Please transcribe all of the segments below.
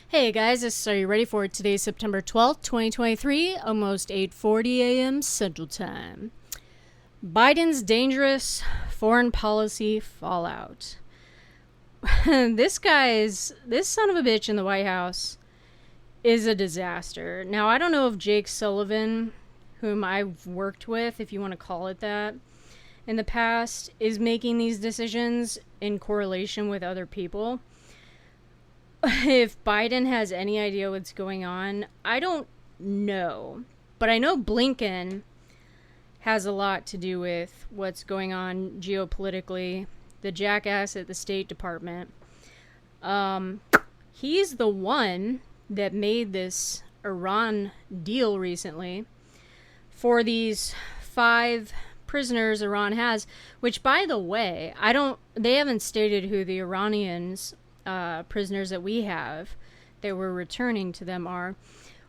Hey guys, are you ready for today's September 12th, 2023, almost 8:40 a.m. Central Time. Biden's dangerous foreign policy fallout. This son of a bitch in the White House is a disaster. Now, I don't know if Jake Sullivan, whom I've worked with, if you want to call it that, in the past, is making these decisions in correlation with other people. If Biden has any idea what's going on, I don't know. But I know Blinken has a lot to do with what's going on geopolitically. The jackass at the State Department. He's the one that made this Iran deal recently for these 5 prisoners Iran has, which, by the way, they haven't stated who the Iranians prisoners that we have that we're returning to them are,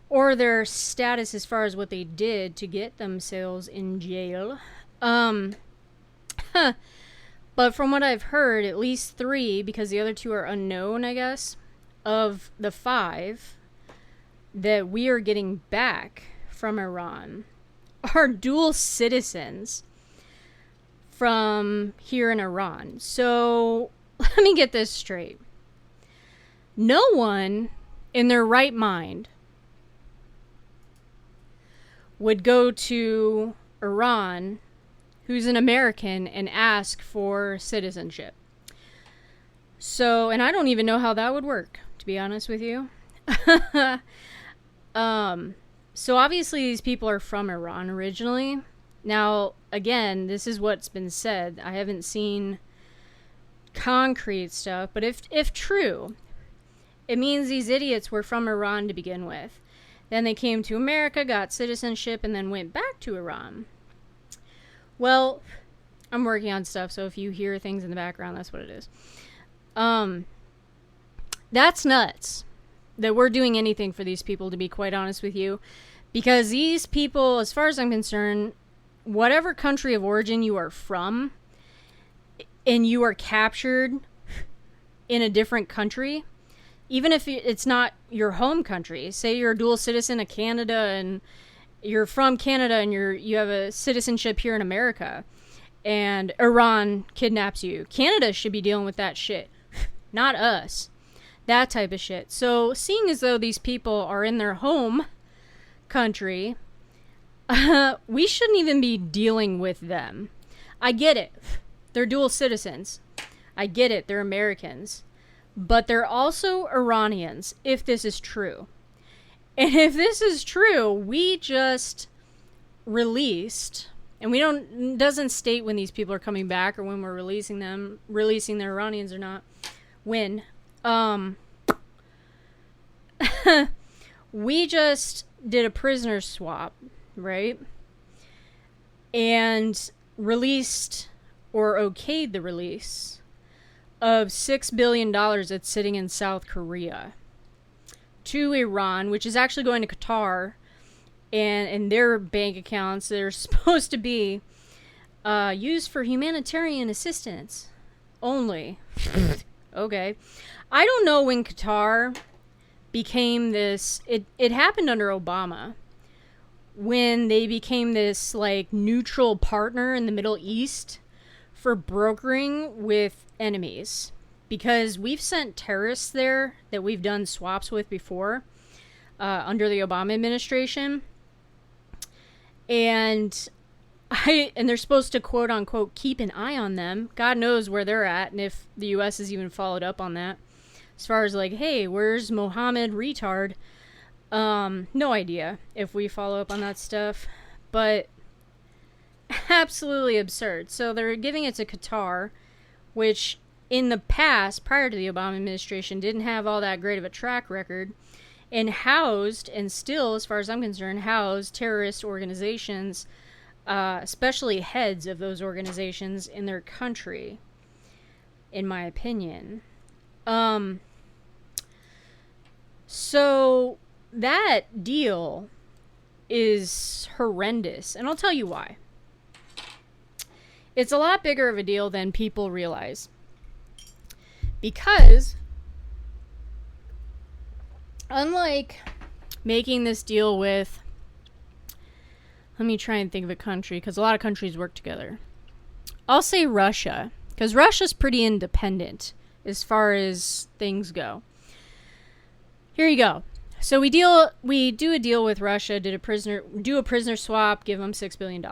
or their status as far as what they did to get themselves in jail. But from what I've heard, at least 3, because the other 2 are unknown, I guess, of the 5 that we are getting back from Iran are dual citizens from here in Iran. So let me get this straight. No one in their right mind would go to Iran, who's an American, and ask for citizenship. So, and I don't even know how that would work, to be honest with you. So obviously these people are from Iran originally. Now, again, this is what's been said. I haven't seen concrete stuff, but if true, it means these idiots were from Iran to begin with. Then they came to America, got citizenship, and then went back to Iran. Well, I'm working on stuff, so if you hear things in the background, that's what it is. That's nuts that we're doing anything for these people, to be quite honest with you. Because these people, as far as I'm concerned, whatever country of origin you are from, and you are captured in a different country, even if it's not your home country, say you're a dual citizen of Canada and you're from Canada and you have a citizenship here in America, and Iran kidnaps you, Canada should be dealing with that shit, not us. That type of shit. So, seeing as though these people are in their home country, we shouldn't even be dealing with them. I get it. They're dual citizens. I get it. They're Americans. But they're also Iranians, if this is true. And if this is true, we just released, and doesn't state when these people are coming back or when we're releasing the Iranians or not. When. We just did a prisoner swap, right? And released, or okayed the release, of $6 billion that's sitting in South Korea to Iran, which is actually going to Qatar, and in their bank accounts that are supposed to be used for humanitarian assistance only. Okay. I don't know when Qatar became this, it happened under Obama, when they became this like neutral partner in the Middle East for brokering with enemies, because we've sent terrorists there that we've done swaps with before under the Obama administration, and they're supposed to quote unquote keep an eye on them. God knows where they're at, and if the US has even followed up on that as far as like, hey, where's Mohammed retard? No idea if we follow up on that stuff, but absolutely absurd. So they're giving it to Qatar, which in the past, prior to the Obama administration, didn't have all that great of a track record, and housed, and still, as far as I'm concerned, housed terrorist organizations, especially heads of those organizations in their country, in my opinion. So that deal is horrendous, and I'll tell you why. It's a lot bigger of a deal than people realize. Because unlike making this deal with, let me try and think of a country, because a lot of countries work together. I'll say Russia, because Russia's pretty independent as far as things go. Here you go. So we do a deal with Russia, do a prisoner swap, give them $6 billion.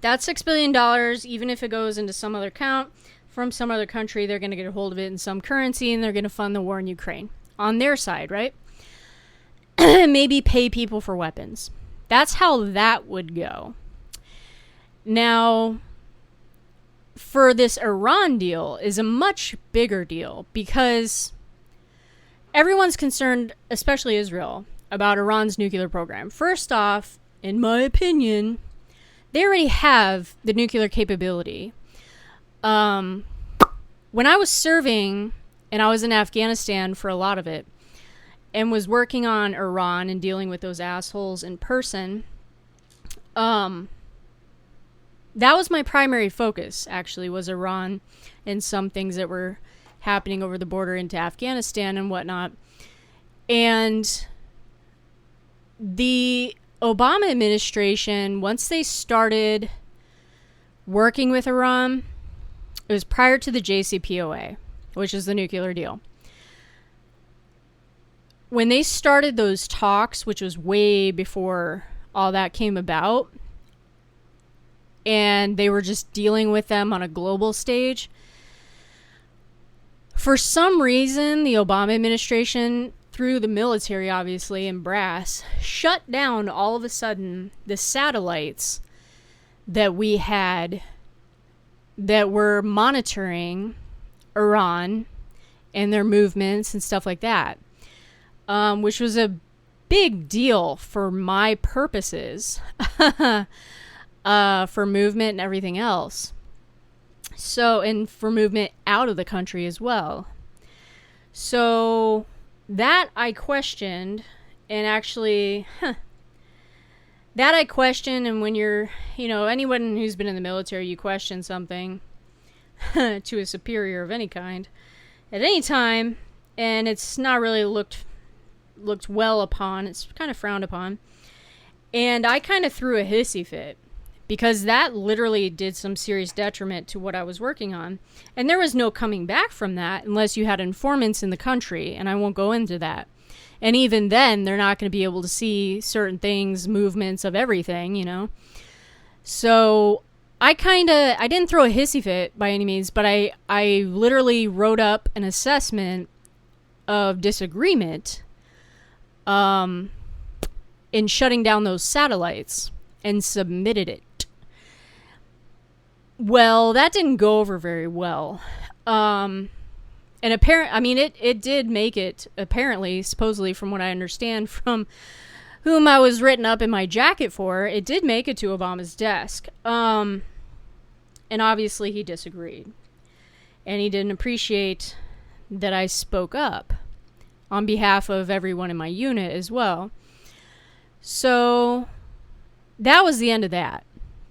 That $6 billion, even if it goes into some other account from some other country, they're going to get a hold of it in some currency, and they're going to fund the war in Ukraine on their side, right? Maybe pay people for weapons. That's how that would go. Now, for this Iran deal is a much bigger deal, because everyone's concerned, especially Israel, about Iran's nuclear program. First off, in my opinion, they already have the nuclear capability. When I was serving, and I was in Afghanistan for a lot of it, and was working on Iran and dealing with those assholes in person, that was my primary focus, actually, was Iran and some things that were happening over the border into Afghanistan and whatnot. And the Obama administration, once they started working with Iran, it was prior to the JCPOA, which is the nuclear deal. When they started those talks, which was way before all that came about, and they were just dealing with them on a global stage, for some reason, the Obama administration, through the military, obviously, and brass, shut down all of a sudden the satellites that we had that were monitoring Iran and their movements and stuff like that, which was a big deal for my purposes, for movement and everything else. So, and for movement out of the country as well. So, that I questioned, and actually, that I questioned, and when you're, anyone who's been in the military, you question something to a superior of any kind, at any time, and it's not really looked well upon, it's kind of frowned upon, and I kind of threw a hissy fit, because that literally did some serious detriment to what I was working on. And there was no coming back from that unless you had informants in the country, and I won't go into that. And even then, they're not going to be able to see certain things, movements of everything, So I didn't throw a hissy fit by any means, but I literally wrote up an assessment of disagreement in shutting down those satellites and submitted it. Well, that didn't go over very well. And it did make it, apparently, supposedly, from what I understand from whom I was written up in my jacket for, it did make it to Obama's desk. And obviously he disagreed. And he didn't appreciate that I spoke up on behalf of everyone in my unit as well. So that was the end of that.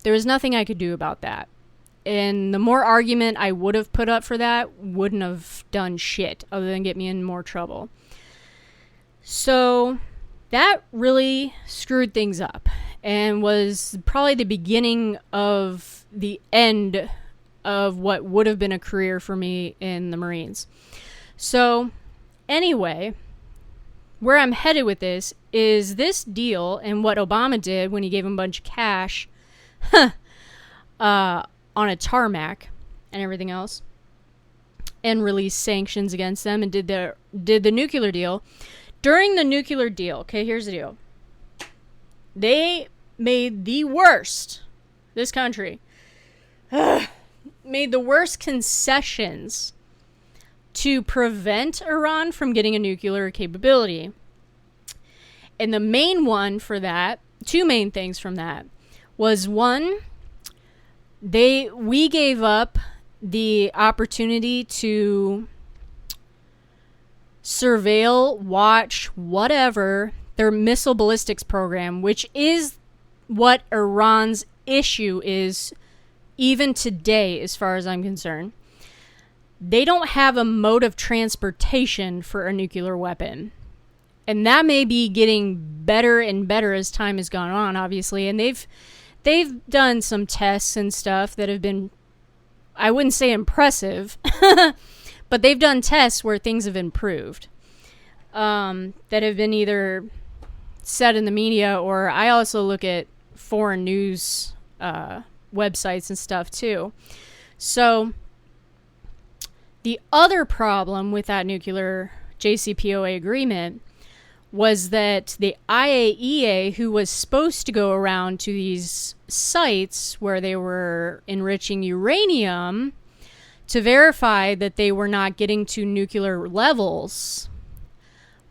There was nothing I could do about that. And the more argument I would have put up for that wouldn't have done shit other than get me in more trouble. So that really screwed things up and was probably the beginning of the end of what would have been a career for me in the Marines. So anyway, where I'm headed with this is this deal and what Obama did when he gave him a bunch of cash on a tarmac and everything else, and released sanctions against them, and did the nuclear deal. During the nuclear deal, okay, here's the deal. They made this country made the worst concessions to prevent Iran from getting a nuclear capability. And the main one for that, two main things from that, was one, we gave up the opportunity to surveil, watch, whatever, their missile ballistics program, which is what Iran's issue is even today, as far as I'm concerned. They don't have a mode of transportation for a nuclear weapon. And that may be getting better and better as time has gone on, obviously. And they've done some tests and stuff that have been, I wouldn't say impressive, but they've done tests where things have improved. That have been either said in the media, or I also look at foreign news websites and stuff too. So the other problem with that nuclear JCPOA agreement was that the IAEA, who was supposed to go around to these sites where they were enriching uranium to verify that they were not getting to nuclear levels,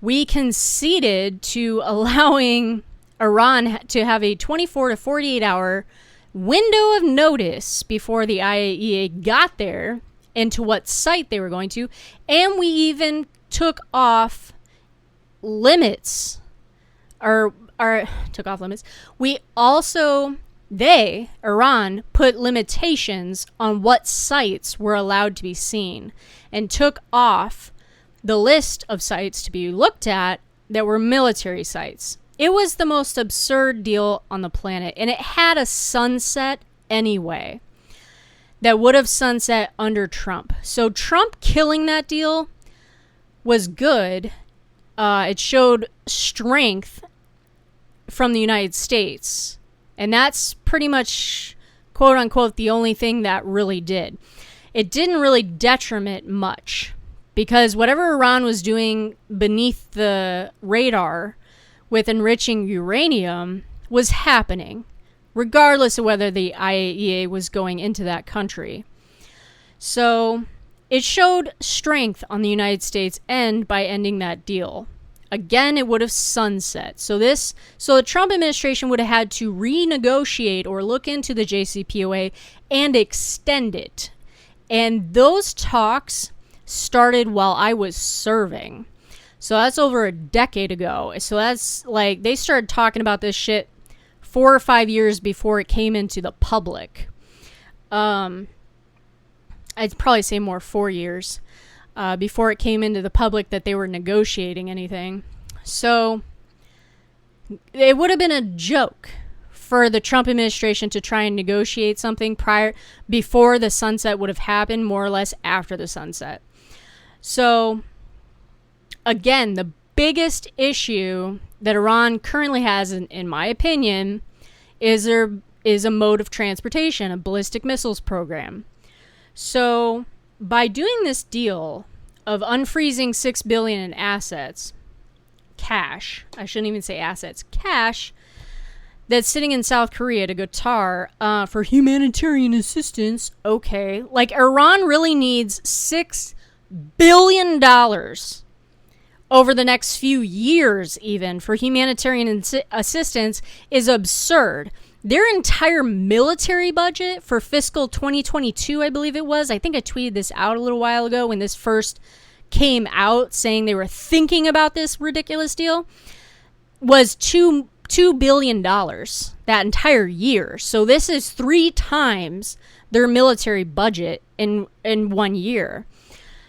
we conceded to allowing Iran to have a 24 to 48 hour window of notice before the IAEA got there and to what site they were going to. And we even took off limits, or took off limits. We also, Iran, put limitations on what sites were allowed to be seen and took off the list of sites to be looked at that were military sites. It was the most absurd deal on the planet, and it had a sunset anyway that would have sunset under Trump. So Trump killing that deal was good. It showed strength from the United States, and that's pretty much, quote unquote, the only thing that really did. It didn't really detriment much, because whatever Iran was doing beneath the radar with enriching uranium was happening, regardless of whether the IAEA was going into that country. So it showed strength on the United States end by ending that deal. Again, it would have sunset. So the Trump administration would have had to renegotiate or look into the JCPOA and extend it. And those talks started while I was serving. So that's over a decade ago. So that's like, they started talking about this shit 4 or 5 years before it came into the public. I'd probably say more 4 years before it came into the public that they were negotiating anything. So it would have been a joke for the Trump administration to try and negotiate something before the sunset would have happened, more or less after the sunset. So again, the biggest issue that Iran currently has, in my opinion, is a mode of transportation, a ballistic missiles program. So by doing this deal of unfreezing $6 billion in assets, cash, I shouldn't even say assets, cash, that's sitting in South Korea to Qatar for humanitarian assistance, okay, like Iran really needs $6 billion over the next few years even for humanitarian assistance is absurd. Their entire military budget for fiscal 2022, I believe it was, I think I tweeted this out a little while ago when this first came out saying they were thinking about this ridiculous deal, was $2 billion that entire year. So this is 3 times their military budget in 1 year.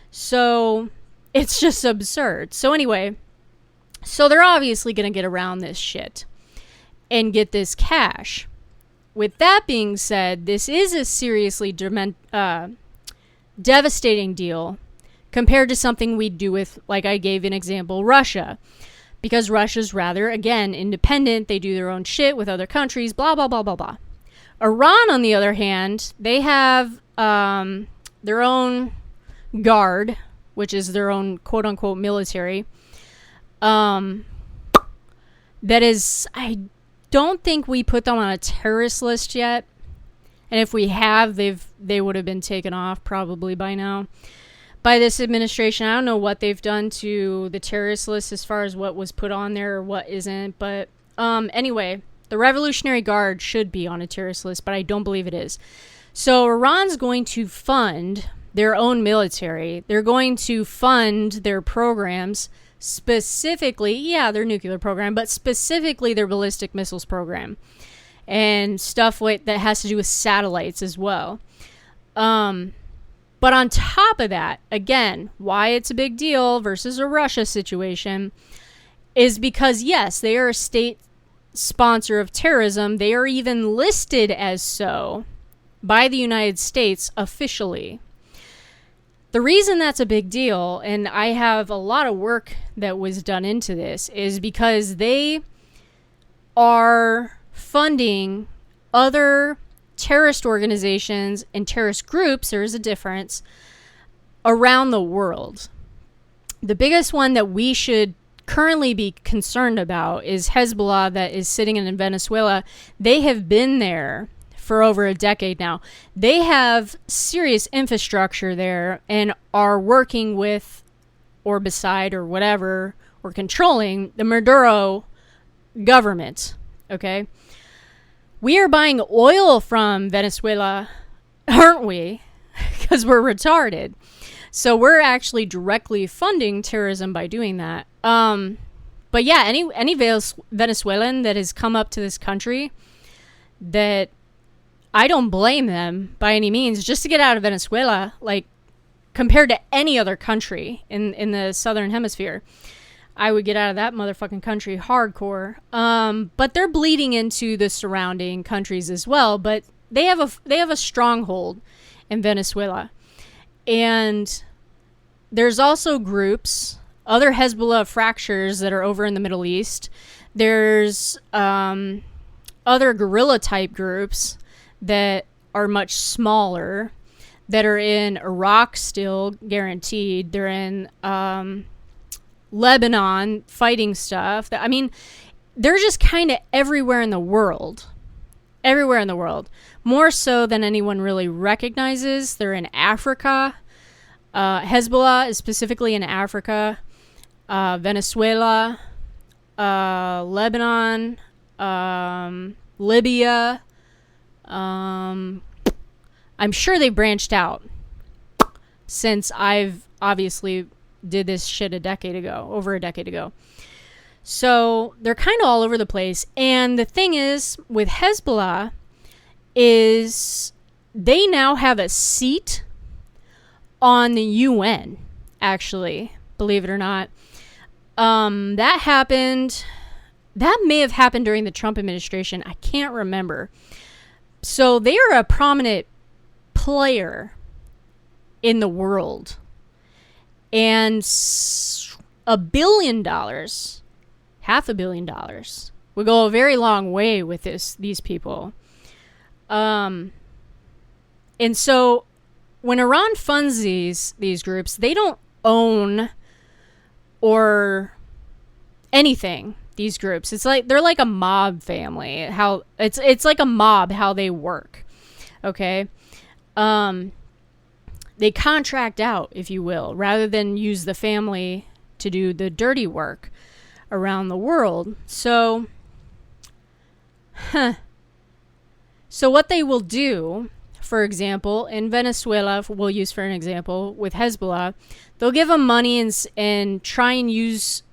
So it's just absurd. So anyway, so they're obviously going to get around this shit and get this cash. With that being said, this is a seriously devastating deal compared to something we'd do with, like I gave an example, Russia. Because Russia's rather, again, independent. They do their own shit with other countries, blah, blah, blah, blah, blah. Iran, on the other hand, they have their own guard, which is their own quote-unquote military. That is, I don't think we put them on a terrorist list yet. And if we have, they would have been taken off probably by now by this administration. I don't know what they've done to the terrorist list as far as what was put on there or what isn't. But anyway, the Revolutionary Guard should be on a terrorist list, but I don't believe it is. So Iran's going to fund their own military. They're going to fund their programs, specifically, their nuclear program, but specifically their ballistic missiles program and stuff that has to do with satellites as well. But on top of that, again, why it's a big deal versus a Russia situation is because, yes, they are a state sponsor of terrorism. They are even listed as so by the United States officially. The reason that's a big deal, and I have a lot of work that was done into this, is because they are funding other terrorist organizations and terrorist groups, there is a difference, around the world. The biggest one that we should currently be concerned about is Hezbollah, that is sitting in Venezuela. They have been there for over a decade now. They have serious infrastructure there and are working with, or beside, or whatever, or controlling the Maduro government. Okay? We are buying oil from Venezuela, aren't we? Because we're retarded. So we're actually directly funding terrorism by doing that. But yeah, any Venezuelan that has come up to this country, that I don't blame them by any means, just to get out of Venezuela, like compared to any other country in the southern hemisphere, I would get out of that motherfucking country hardcore. But they're bleeding into the surrounding countries as well. But they have a stronghold in Venezuela. And there's also groups, other Hezbollah fractures that are over in the Middle East. There's other guerrilla type groups that are much smaller, that are in Iraq still, guaranteed. They're in Lebanon fighting stuff. I mean, they're just kind of everywhere in the world. Everywhere in the world. More so than anyone really recognizes. They're in Africa. Hezbollah is specifically in Africa. Venezuela. Lebanon. Libya. I'm sure they branched out since I've obviously did this shit over a decade ago. So they're kind of all over the place. And the thing is, with Hezbollah, is they now have a seat on the UN, actually, believe it or not. That may have happened during the Trump administration. I can't remember. So they are a prominent player in the world. And $1 billion, $500 million, would go a very long way with these people. And so when Iran funds these groups, they don't own or anything. These groups, it's like they're like a mob family. How it's like a mob, how they work. Okay, they contract out, if you will, rather than use the family to do the dirty work around the world. So what they will do, for example, in Venezuela, we'll use for an example with Hezbollah, they'll give them money and try and use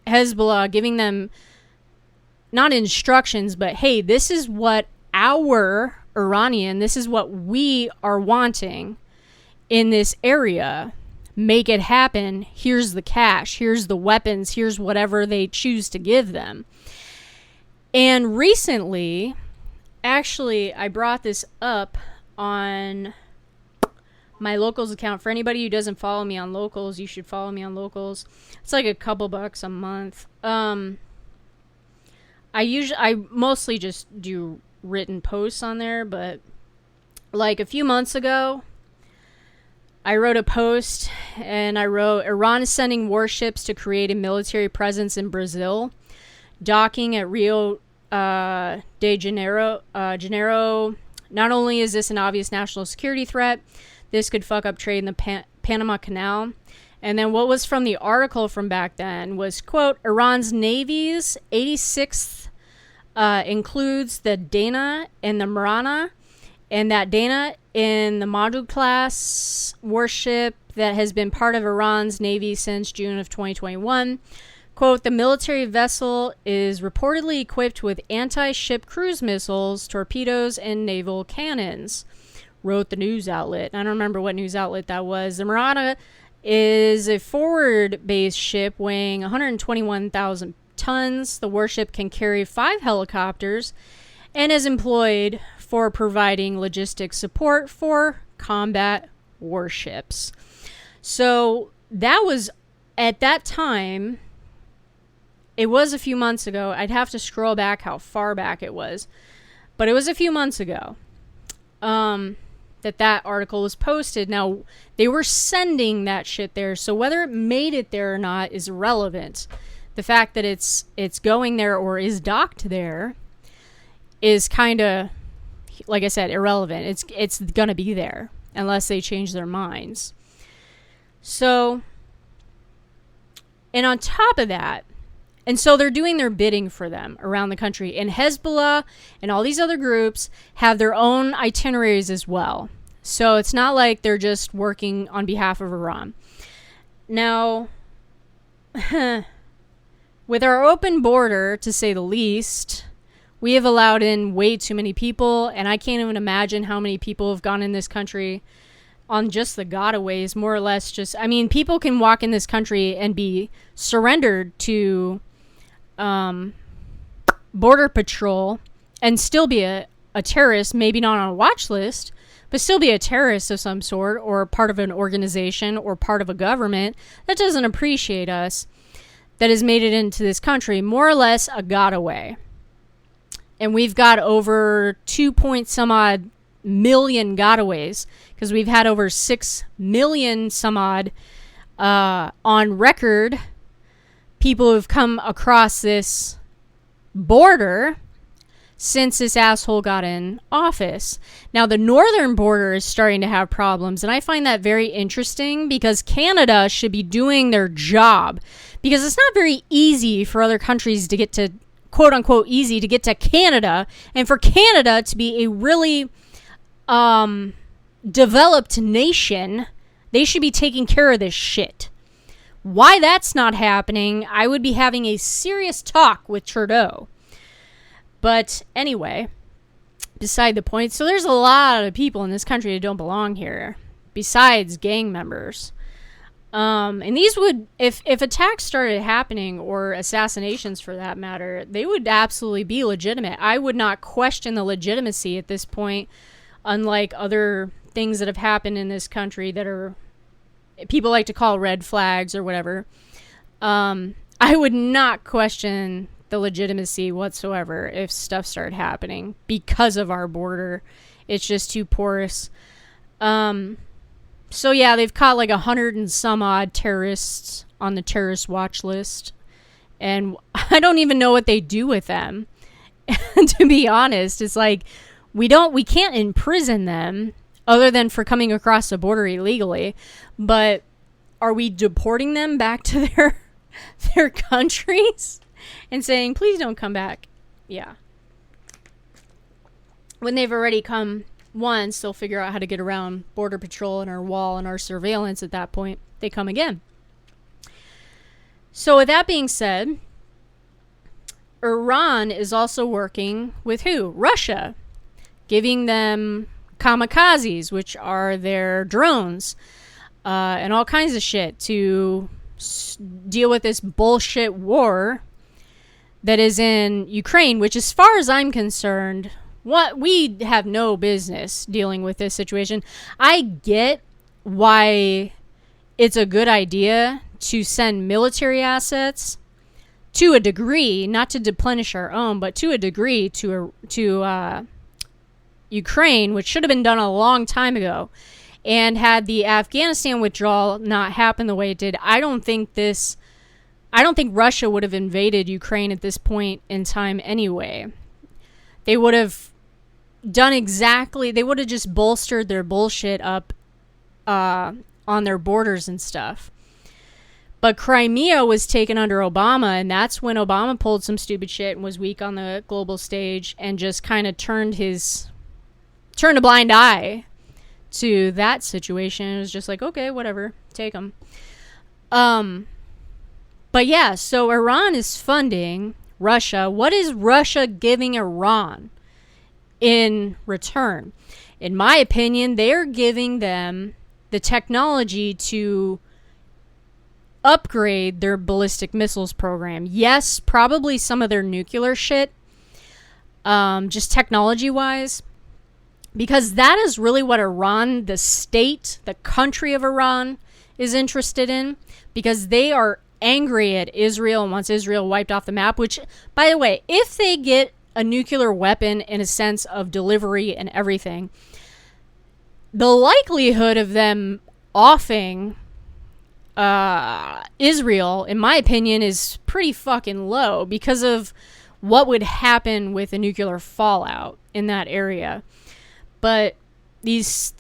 Hezbollah, giving them not instructions, but hey, this is what this is what we are wanting in this area. Make it happen. Here's the cash. Here's the weapons. Here's whatever they choose to give them. And recently, actually, I brought this up on my Locals account. For anybody who doesn't follow me on Locals, you should follow me on Locals. It's like a couple bucks a month. I mostly just do written posts on there, but like a few months ago, I wrote a post and I wrote, Iran is sending warships to create a military presence in Brazil, docking at Rio de Janeiro. Not only is this an obvious national security threat, this could fuck up trade in the Panama Canal. And then what was from the article from back then was, quote, Iran's Navy's 86th includes the Dana and the Marana, and that Dana in the Module class warship that has been part of Iran's Navy since June of 2021. Quote, the military vessel is reportedly equipped with anti-ship cruise missiles, torpedoes, and naval cannons, wrote the news outlet. I don't remember what news outlet that was. The Marana is a forward-based ship weighing 121,000 tons. The warship can carry 5 helicopters and is employed for providing logistic support for combat warships. So that was, at that time, it was a few months ago. I'd have to scroll back how far back it was. But it was a few months ago that article was posted. Now, they were sending that shit there, so whether it made it there or not is irrelevant. The fact that it's going there or is docked there is kind of, like I said, irrelevant. It's gonna be there unless they change their minds. So, and on top of that, and so they're doing their bidding for them around the country. And Hezbollah and all these other groups have their own itineraries as well. So it's not like they're just working on behalf of Iran. Now, with our open border, to say the least, we have allowed in way too many people. And I can't even imagine how many people have gone in this country on just the gotaways, more or less. Just, I mean, people can walk in this country and be surrendered to border patrol and still be a terrorist, maybe not on a watch list, but still be a terrorist of some sort, or part of an organization or part of a government that doesn't appreciate us, that has made it into this country, more or less a gotaway. And we've got over 2 point some odd million gotaways, because we've had over 6 million some odd on record people who've come across this border since this asshole got in office. Now, the northern border is starting to have problems, and I find that very interesting, because Canada should be doing their job, because it's not very easy for other countries to get to, quote unquote, easy to get to Canada, and for Canada to be a really developed nation. They should be taking care of this shit. Why that's not happening, I would be having a serious talk with Trudeau. But anyway, beside the point. So there's a lot of people in this country that don't belong here, besides gang members. And these would, if attacks started happening, or assassinations for that matter, they would absolutely be legitimate. I would not question the legitimacy at this point, unlike other things that have happened in this country that are, people like to call red flags or whatever. I would not question the legitimacy whatsoever if stuff started happening because of our border. It's just too porous. So yeah, they've caught like 100 and some odd terrorists on the terrorist watch list, and I don't even know what they do with them. To be honest, it's like we can't imprison them other than for coming across the border illegally. But are we deporting them back to their countries and saying, please don't come back? Yeah. When they've already come once, they'll figure out how to get around border patrol and our wall and our surveillance. At that point, they come again. So with that being said, Iran is also working with who? Russia, giving them kamikazes, which are their drones, and all kinds of shit to deal with this bullshit war that is in Ukraine, which, as far as I'm concerned, we have no business dealing with this situation. I get why it's a good idea to send military assets to a degree, not to deplenish our own, but to a degree to Ukraine, which should have been done a long time ago. And had the Afghanistan withdrawal not happened the way it did, I don't think Russia would have invaded Ukraine at this point in time anyway. They would have they would have just bolstered their bullshit up on their borders and stuff. But Crimea was taken under Obama, and that's when Obama pulled some stupid shit and was weak on the global stage and just kind of turned a blind eye to that situation. It was just like, okay, whatever, take them. But yeah, so Iran is funding Russia. What is Russia giving Iran in return? In my opinion, they're giving them the technology to upgrade their ballistic missiles program. Yes, probably some of their nuclear shit, just technology-wise, because that is really what Iran, the state, the country of Iran, is interested in, because they are angry at Israel and wants Israel wiped off the map, which, by the way, if they get a nuclear weapon in a sense of delivery and everything, the likelihood of them offing Israel, in my opinion, is pretty fucking low because of what would happen with a nuclear fallout in that area. But these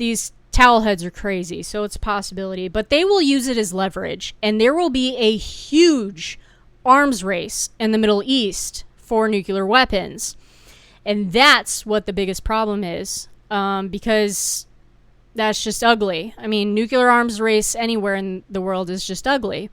towel heads are crazy, so it's a possibility. But they will use it as leverage, and there will be a huge arms race in the Middle East for nuclear weapons. And that's what the biggest problem is, because that's just ugly. I mean, nuclear arms race anywhere in the world is just ugly.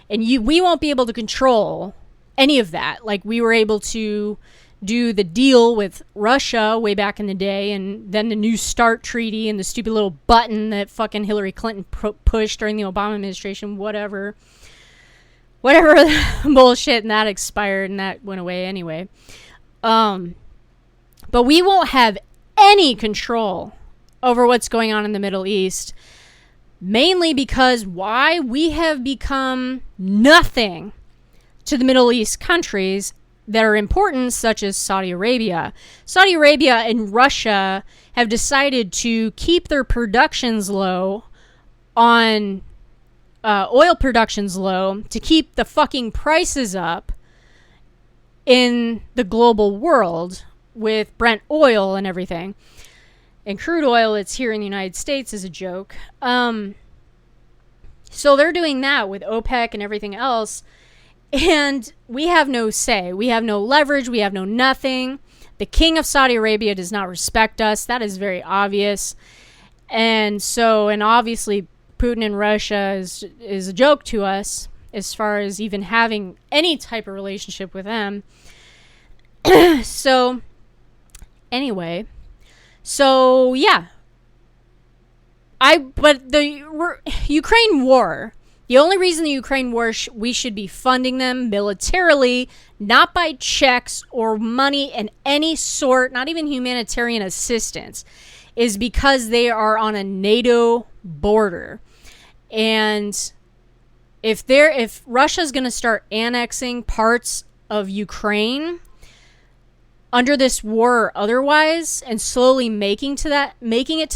And we won't be able to control any of that. Like, we were able to do the deal with Russia way back in the day, and then the New START treaty and the stupid little button that fucking Hillary Clinton pushed during the Obama administration, whatever bullshit, and that expired and that went away anyway. But we won't have any control over what's going on in the Middle East, mainly because why? We have become nothing to the Middle East countries that are important, such as Saudi Arabia. Saudi Arabia and Russia have decided to keep their productions low on oil productions low to keep the fucking prices up in the global world with Brent oil and everything. And crude oil, it's here in the United States, is a joke. So they're doing that with OPEC and everything else. And we have no say. We have no leverage. We have no nothing. The king of Saudi Arabia does not respect us. That is very obvious. And obviously Putin and Russia is a joke to us as far as even having any type of relationship with them. So, anyway. So, yeah. But the Ukraine war, the only reason the Ukraine war we should be funding them militarily, not by checks or money in any sort, not even humanitarian assistance, is because they are on a NATO border. And if Russia's going to start annexing parts of Ukraine under this war or otherwise, and slowly making it to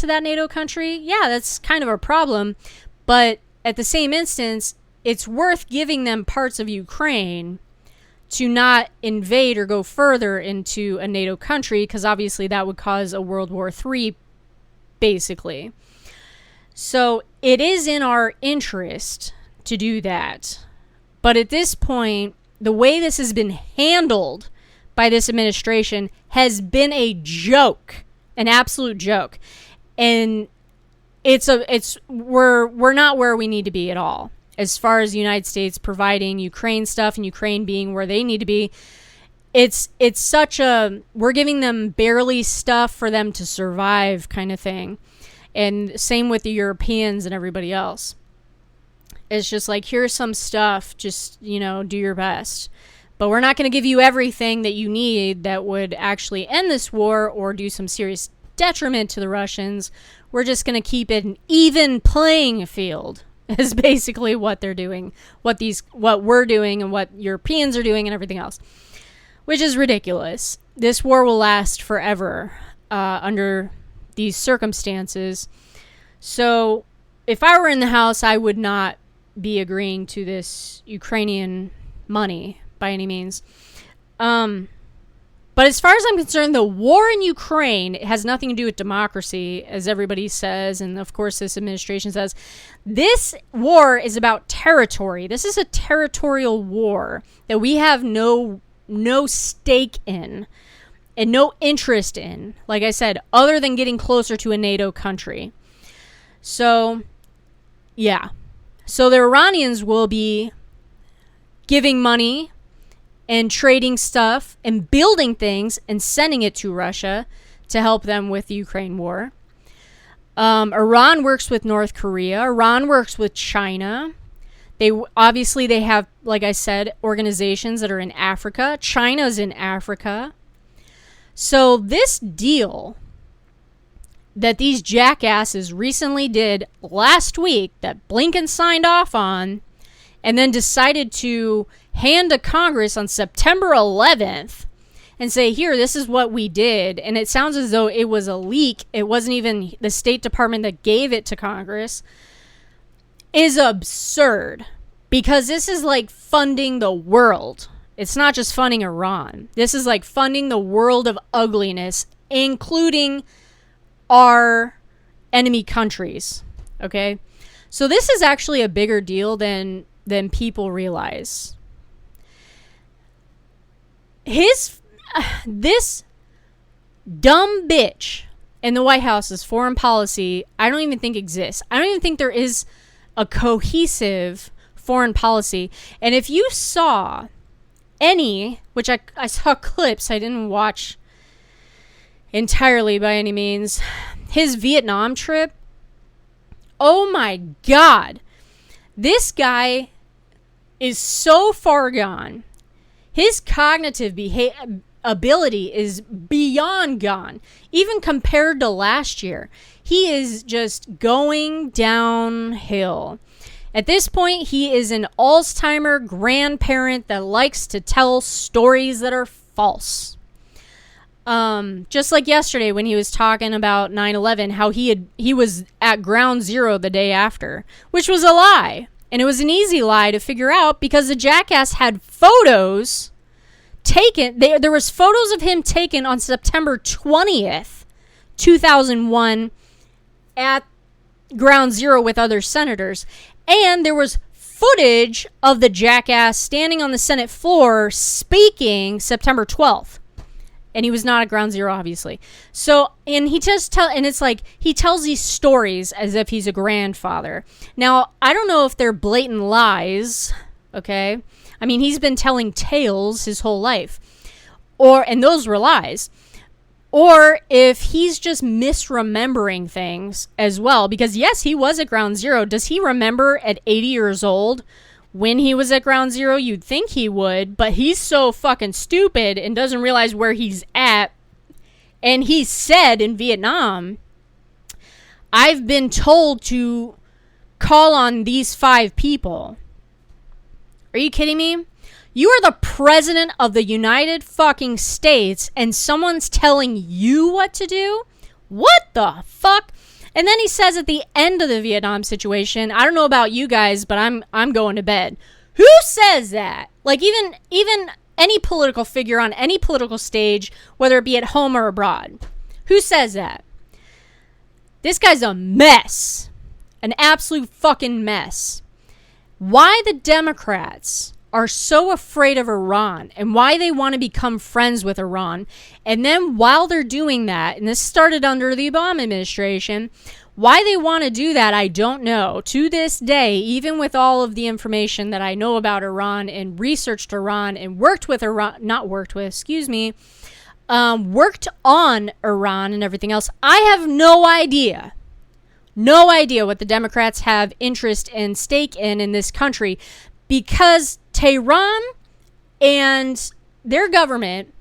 that NATO country, yeah, that's kind of a problem. But at the same instance, it's worth giving them parts of Ukraine to not invade or go further into a NATO country, because obviously that would cause a World War III, basically. So it is in our interest to do that. But at this point, the way this has been handled by this administration has been a joke, an absolute joke. And we're not where we need to be at all as far as the United States providing Ukraine stuff and Ukraine being where they need to be. It's such a, we're giving them barely stuff for them to survive kind of thing. And same with the Europeans and everybody else. It's just like, here's some stuff, just, do your best. But we're not going to give you everything that you need that would actually end this war or do some serious detriment to the Russians. We're just going to keep it an even playing field, is basically what they're doing, what we're doing and what Europeans are doing and everything else, which is ridiculous. This war will last forever under these circumstances. So if I were in the House, I would not be agreeing to this Ukrainian money by any means. But as far as I'm concerned, the war in Ukraine has nothing to do with democracy, as everybody says, and of course this administration says. This war is about territory. This is a territorial war that we have no stake in and no interest in, like I said, other than getting closer to a NATO country. So, yeah. So the Iranians will be giving money and trading stuff and building things and sending it to Russia to help them with the Ukraine war. Iran works with North Korea. Iran works with China. Obviously they have, like I said, organizations that are in Africa. China's in Africa. So this deal that these jackasses recently did last week that Blinken signed off on and then decided to hand to Congress on September 11th and say, here, this is what we did. And it sounds as though it was a leak. It wasn't even the State Department that gave it to Congress. Is absurd, because this is like funding the world. It's not just funding Iran. This is like funding the world of ugliness, including our enemy countries. Okay? So this is actually a bigger deal than people realize. This dumb bitch in the White House's foreign policy, I don't even think exists. I don't even think there is a cohesive foreign policy. And if you saw any, which I saw clips, I didn't watch entirely by any means, his Vietnam trip, oh my God. This guy is so far gone. His cognitive ability is beyond gone, even compared to last year. He is just going downhill. At this point, he is an Alzheimer grandparent that likes to tell stories that are false. Just like yesterday when he was talking about 9/11, how he was at ground zero the day after, which was a lie. And it was an easy lie to figure out because the jackass had photos taken. There was photos of him taken on September 20th, 2001 at ground zero with other senators. And there was footage of the jackass standing on the Senate floor speaking September 12th. And he was not at ground zero, obviously. So, and it's like, he tells these stories as if he's a grandfather. Now, I don't know if they're blatant lies, okay? I mean, he's been telling tales his whole life. And those were lies. Or if he's just misremembering things as well. Because yes, he was at ground zero. Does he remember at 80 years old when he was at ground zero? You'd think he would, but he's so fucking stupid and doesn't realize where he's at. And he said in Vietnam, I've been told to call on these 5 people. Are you kidding me? You are the president of the United fucking States and someone's telling you what to do? What the fuck? And then he says at the end of the Vietnam situation, I don't know about you guys, but I'm going to bed. Who says that? Like even any political figure on any political stage, whether it be at home or abroad. Who says that? This guy's a mess. An absolute fucking mess. Why the Democrats are so afraid of Iran and why they want to become friends with Iran. And then while they're doing that, and this started under the Obama administration, why they want to do that, I don't know. To this day, even with all of the information that I know about Iran and researched Iran and worked on Iran and everything else, I have no idea. No idea what the Democrats have interest and stake in this country, because Tehran and their government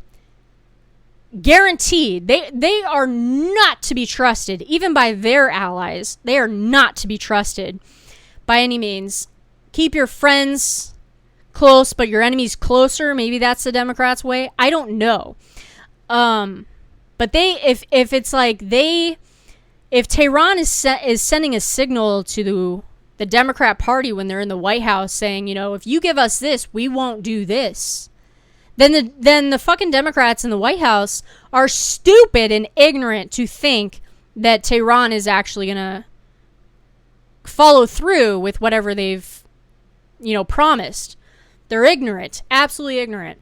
guaranteed they are not to be trusted, even by their allies. They are not to be trusted by any means. Keep your friends close, but your enemies closer. Maybe that's the Democrats' way. I don't know. But if Tehran is sending a signal to the Democrat Party when they're in the White House saying, if you give us this, we won't do this, then the fucking Democrats in the White House are stupid and ignorant to think that Tehran is actually going to follow through with whatever they've, promised. They're ignorant, absolutely ignorant.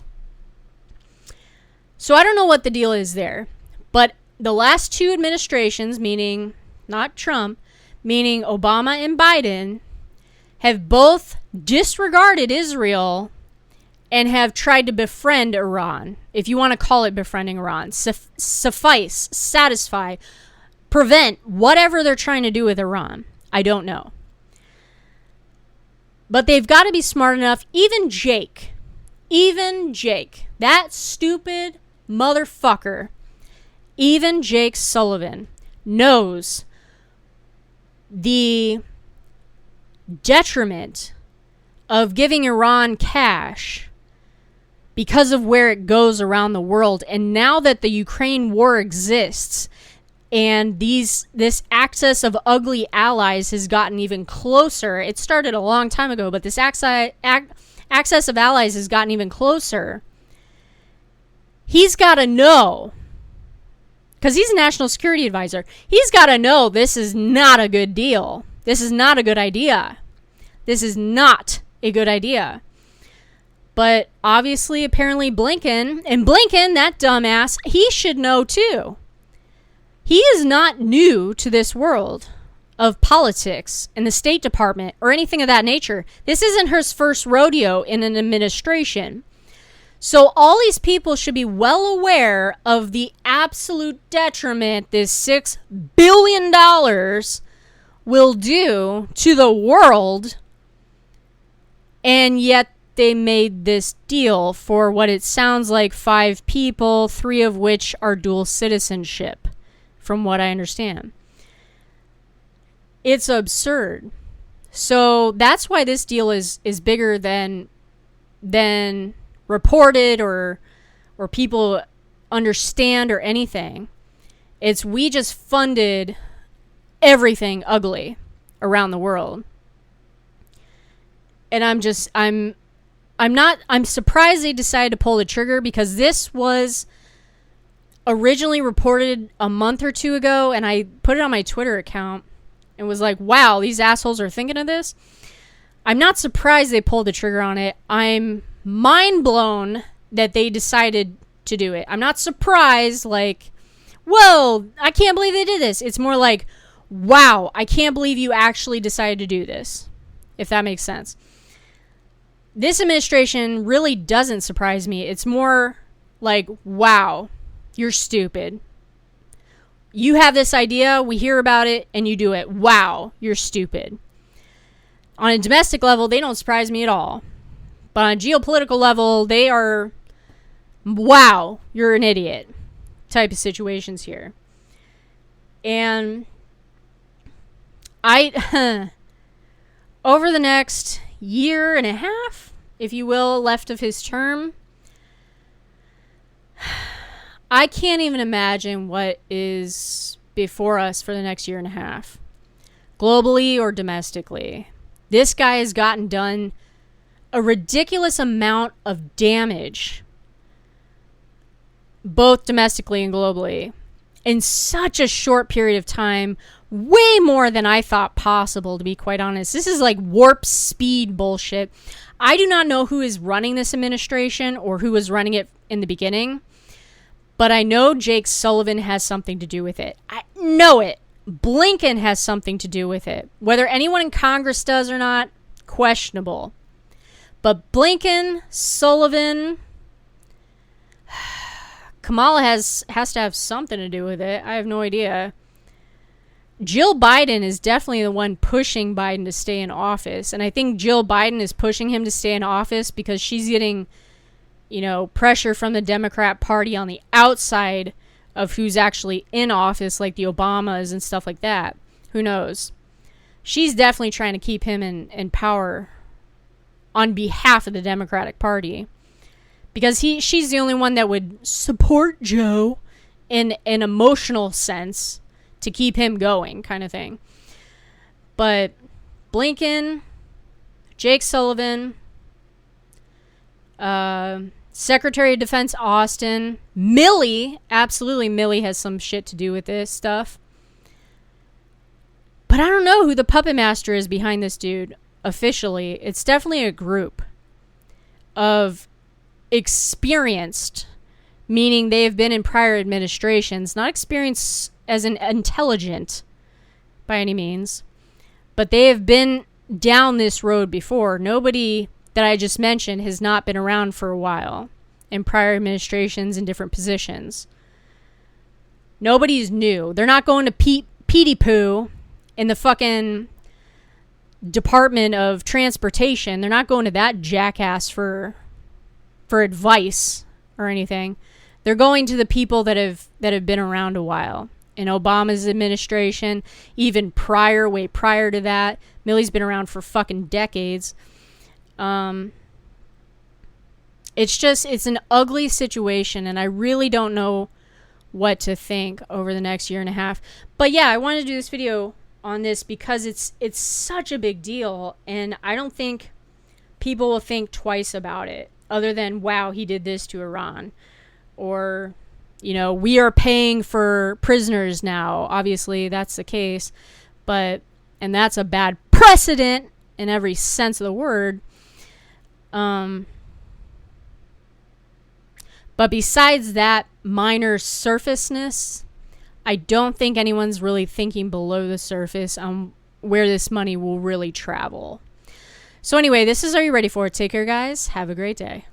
So I don't know what the deal is there, but the last 2 administrations, meaning not Trump, meaning Obama and Biden, have both disregarded Israel and have tried to befriend Iran, if you want to call it befriending Iran. Suffice, satisfy, prevent, whatever they're trying to do with Iran. I don't know. But they've got to be smart enough. Even Jake, that stupid motherfucker, even Jake Sullivan knows the detriment of giving Iran cash because of where it goes around the world. And now that the Ukraine war exists and this access of ugly allies has gotten even closer, it started a long time ago, but this access of allies has gotten even closer. He's got to know, because he's a national security advisor, he's got to know this is not a good deal. This is not a good idea. This is not a good idea. But obviously, apparently Blinken, that dumbass, he should know too. He is not new to this world of politics and the State Department or anything of that nature. This isn't his first rodeo in an administration. So all these people should be well aware of the absolute detriment this $6 billion will do to the world. And yet they made this deal for what it sounds like 5 people, 3 of which are dual citizenship, from what I understand. It's absurd. So that's why this deal is bigger than reported or people understand or anything. It's we just funded everything ugly around the world. And I'm surprised they decided to pull the trigger, because this was originally reported a month or 2 ago, and I put it on my Twitter account and was like, wow, these assholes are thinking of this. I'm not surprised they pulled the trigger on it. I'm mind blown that they decided to do it. I'm not surprised, like, whoa, I can't believe they did this. It's more like, wow, I can't believe you actually decided to do this, if that makes sense. This administration really doesn't surprise me. It's more like, wow, you're stupid. You have this idea, we hear about it, and you do it. Wow, you're stupid. On a domestic level, they don't surprise me at all. But on a geopolitical level, they are, wow, you're an idiot type of situations here. And over the next year and a half, if you will, left of his term, I can't even imagine what is before us for the next year and a half, globally or domestically. This guy has done a ridiculous amount of damage, both domestically and globally, in such a short period of time. Way more than I thought possible, to be quite honest. This is like warp speed bullshit. I do not know who is running this administration or who was running it in the beginning, but I know Jake Sullivan has something to do with it. I know it. Blinken has something to do with it. Whether anyone in Congress does or not, questionable. But Blinken, Sullivan, Kamala has to have something to do with it. I have no idea. Jill Biden is definitely the one pushing Biden to stay in office. And I think Jill Biden is pushing him to stay in office because she's getting, pressure from the Democrat Party on the outside of who's actually in office, like the Obamas and stuff like that. Who knows? She's definitely trying to keep him in power on behalf of the Democratic Party. Because she's the only one that would support Joe in an emotional sense, to keep him going, kind of thing. But Blinken, Jake Sullivan, Secretary of Defense Austin, Milley, absolutely Milley has some shit to do with this stuff. But I don't know who the puppet master is behind this dude officially. It's definitely a group of experienced, meaning they have been in prior administrations, not experienced as an intelligent by any means, but they have been down this road before. Nobody that I just mentioned has not been around for a while in prior administrations in different positions. Nobody's new. They're not going to Petey Poo in the fucking Department of Transportation. They're not going to that jackass for advice or anything. They're going to the people that have been around a while. In Obama's administration, even way prior to that. Milley's been around for fucking decades. It's an ugly situation, and I really don't know what to think over the next year and a half. But yeah, I wanted to do this video on this because it's such a big deal, and I don't think people will think twice about it, other than, wow, he did this to Iran. Or, we are paying for prisoners now. Obviously, that's the case. And that's a bad precedent in every sense of the word. But besides that minor surfaceness, I don't think anyone's really thinking below the surface on where this money will really travel. So anyway, this is Are You Ready For It? Take care, guys. Have a great day.